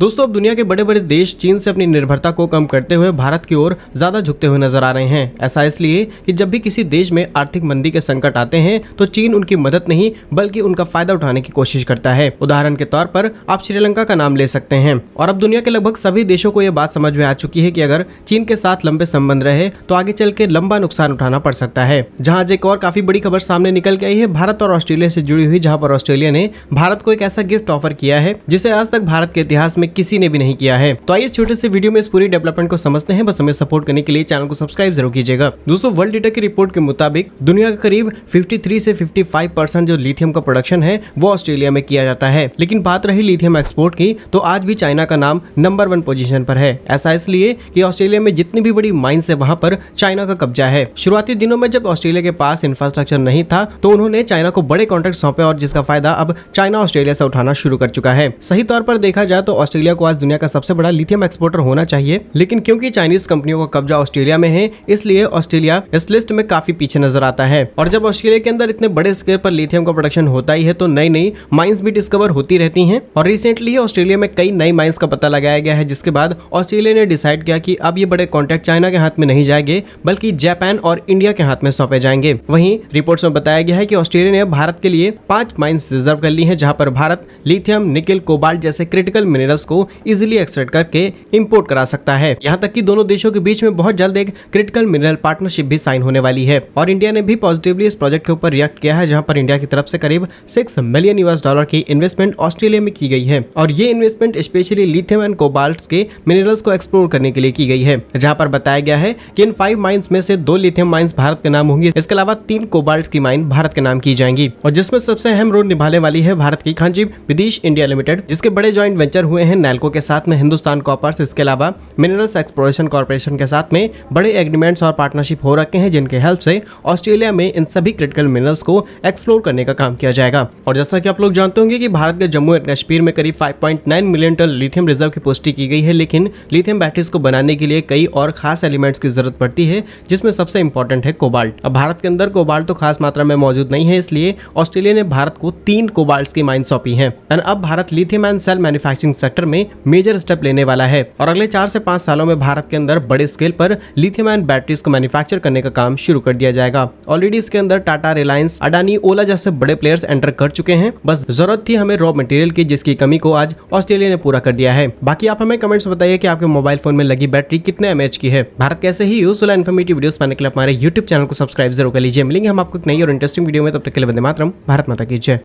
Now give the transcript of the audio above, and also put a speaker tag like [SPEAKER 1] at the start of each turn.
[SPEAKER 1] दोस्तों अब दुनिया के बड़े बड़े देश चीन से अपनी निर्भरता को कम करते हुए भारत की ओर ज्यादा झुकते हुए नजर आ रहे हैं। ऐसा इसलिए कि जब भी किसी देश में आर्थिक मंदी के संकट आते हैं तो चीन उनकी मदद नहीं बल्कि उनका फायदा उठाने की कोशिश करता है। उदाहरण के तौर पर आप श्रीलंका का नाम ले सकते हैं। और अब दुनिया के लगभग सभी देशों को यह बात समझ में आ चुकी है कि अगर चीन के साथ लंबे संबंध रहे तो आगे चल के लंबा नुकसान उठाना पड़ सकता है। जहाँ आज एक और काफी बड़ी खबर सामने निकल के आई है भारत और ऑस्ट्रेलिया से जुड़ी हुई, जहाँ पर ऑस्ट्रेलिया ने भारत को एक ऐसा गिफ्ट ऑफर किया है जिसे आज तक भारत के इतिहास में किसी ने भी नहीं किया है। तो आइए इस छोटे से वीडियो में इस पूरी डेवलपमेंट को समझते हैं। बस हमें सपोर्ट करने के लिए चैनल को सब्सक्राइब जरूर कीजिएगा। दोस्तों वर्ल्ड डेटा की रिपोर्ट के मुताबिक दुनिया का करीब 53 से 55% जो लिथियम का प्रोडक्शन है वो ऑस्ट्रेलिया में किया जाता है। लेकिन बात रही लिथियम एक्सपोर्ट की तो आज भी चाइना का नाम नंबर 1 पोजीशन पर है। ऐसा इसलिए कि ऑस्ट्रेलिया में जितनी भी बड़ी माइंस है वहां पर चाइना का कब्जा है। शुरुआती दिनों में जब ऑस्ट्रेलिया के पास इंफ्रास्ट्रक्चर नहीं था तो उन्होंने चाइना को बड़े कॉन्ट्रैक्ट सौंपे और जिसका फायदा अब चाइना ऑस्ट्रेलिया से उठाना शुरू कर चुका है। सही तौर पर देखा जाए तो ऑस्ट्रेलिया को आज दुनिया का सबसे बड़ा लिथियम एक्सपोर्टर होना चाहिए, लेकिन क्योंकि चाइनीज कंपनियों का कब्जा ऑस्ट्रेलिया में है इसलिए ऑस्ट्रेलिया इस लिस्ट में काफी पीछे नजर आता है। और जब ऑस्ट्रेलिया के अंदर इतने बड़े स्केल पर लिथियम का प्रोडक्शन होता ही है तो नई नई माइंस भी डिस्कवर होती रहती हैं। और रिसेंटली ही ऑस्ट्रेलिया में कई नई माइंस का पता लगाया गया है, जिसके बाद ऑस्ट्रेलिया ने डिसाइड किया कि अब ये बड़े कॉन्ट्रैक्ट चाइना के हाथ में नहीं जाएंगे बल्कि जापान और इंडिया के हाथ में सौंपे जाएंगे। वहीं रिपोर्ट्स में बताया गया है कि ऑस्ट्रेलिया ने भारत के लिए 5 माइंस रिजर्व कर ली है, जहां पर भारत लिथियम, निकेल, कोबाल्ट जैसे क्रिटिकल मिनरल्स को इजिली एक्सट्रैक्ट करके इंपोर्ट करा सकता है। यहाँ तक कि दोनों देशों के बीच में बहुत जल्द एक क्रिटिकल मिनरल पार्टनरशिप भी साइन होने वाली है। और इंडिया ने भी पॉजिटिवली इस प्रोजेक्ट के ऊपर रिएक्ट किया है, जहाँ पर इंडिया की तरफ से करीब $6 मिलियन की इन्वेस्टमेंट ऑस्ट्रेलिया में की गई है। और ये investment specially lithium and cobalt के मिनरल्स को एक्सप्लोर करने के लिए की गई है, जहाँ पर बताया गया है कि इन 5 माइंस में से 2 लिथियम माइंस भारत के नाम होंगी। इसके अलावा 3 कोबाल्ट की माइन भारत के नाम की जाएंगी, और जिसमें सबसे अहम रोल निभाने वाली है भारत की खांची विदेश इंडिया लिमिटेड, जिसके बड़े ज्वाइंट वेंचर हुए हैं नैल्को के साथ में हिंदुस्तान कॉपर्स। इसके अलावा मिनरल्स एक्सप्लोरेशन कॉर्पोरेशन के साथ में बड़े एग्रीमेंट्स और पार्टनरशिप हो रखे हैं, जिनके हेल्प से ऑस्ट्रेलिया में इन सभी क्रिटिकल मिनरल्स को एक्सप्लोर करने का काम किया जाएगा। और जैसा कि आप लोग जानते होंगे कि भारत के जम्मू एंड कश्मीर में करीब 5.9 मिलियन टन लिथियम रिजर्व की पुष्टि की गई है, लेकिन लिथियम बैटरीज को बनाने के लिए कई और खास एलिमेंट्स की जरूरत पड़ती है, जिसमें सबसे इंपॉर्टेंट है कोबाल्ट। अब भारत के अंदर कोबाल्ट तो खास मात्रा में मौजूद नहीं है, इसलिए ऑस्ट्रेलिया ने भारत को 3 कोबाल्ट की माइन सौंपी है। अब Bharat lithium and cell manufacturing sector में मेजर स्टेप लेने वाला है और अगले 4 से 5 सालों में भारत के अंदर बड़े स्केल पर लिथियम आयन बैटरीज को मैन्युफैक्चर करने का काम शुरू कर दिया जाएगा। ऑलरेडी इसके अंदर टाटा, रिलायंस, अडानी, ओला जैसे बड़े प्लेयर्स एंटर कर चुके हैं। बस जरूरत थी हमें रॉ मटेरियल की, जिसकी कमी को आज ऑस्ट्रेलिया ने पूरा कर दिया है। बाकी आप हमें कमेंट्स बताइए कि आपके मोबाइल फोन में लगी बैटरी कितने mAh की है। भारत कैसे ही यूजफुल एंड इन्फॉर्मेटिव वीडियोस पाने के लिए हमारे YouTube चैनल को सब्सक्राइब जरूर कर लीजिए। मिलेंगे हम आपको एक नई और इंटरेस्टिंग वीडियो में, तब तक के लिए वंदे मातरम, भारत माता की जय।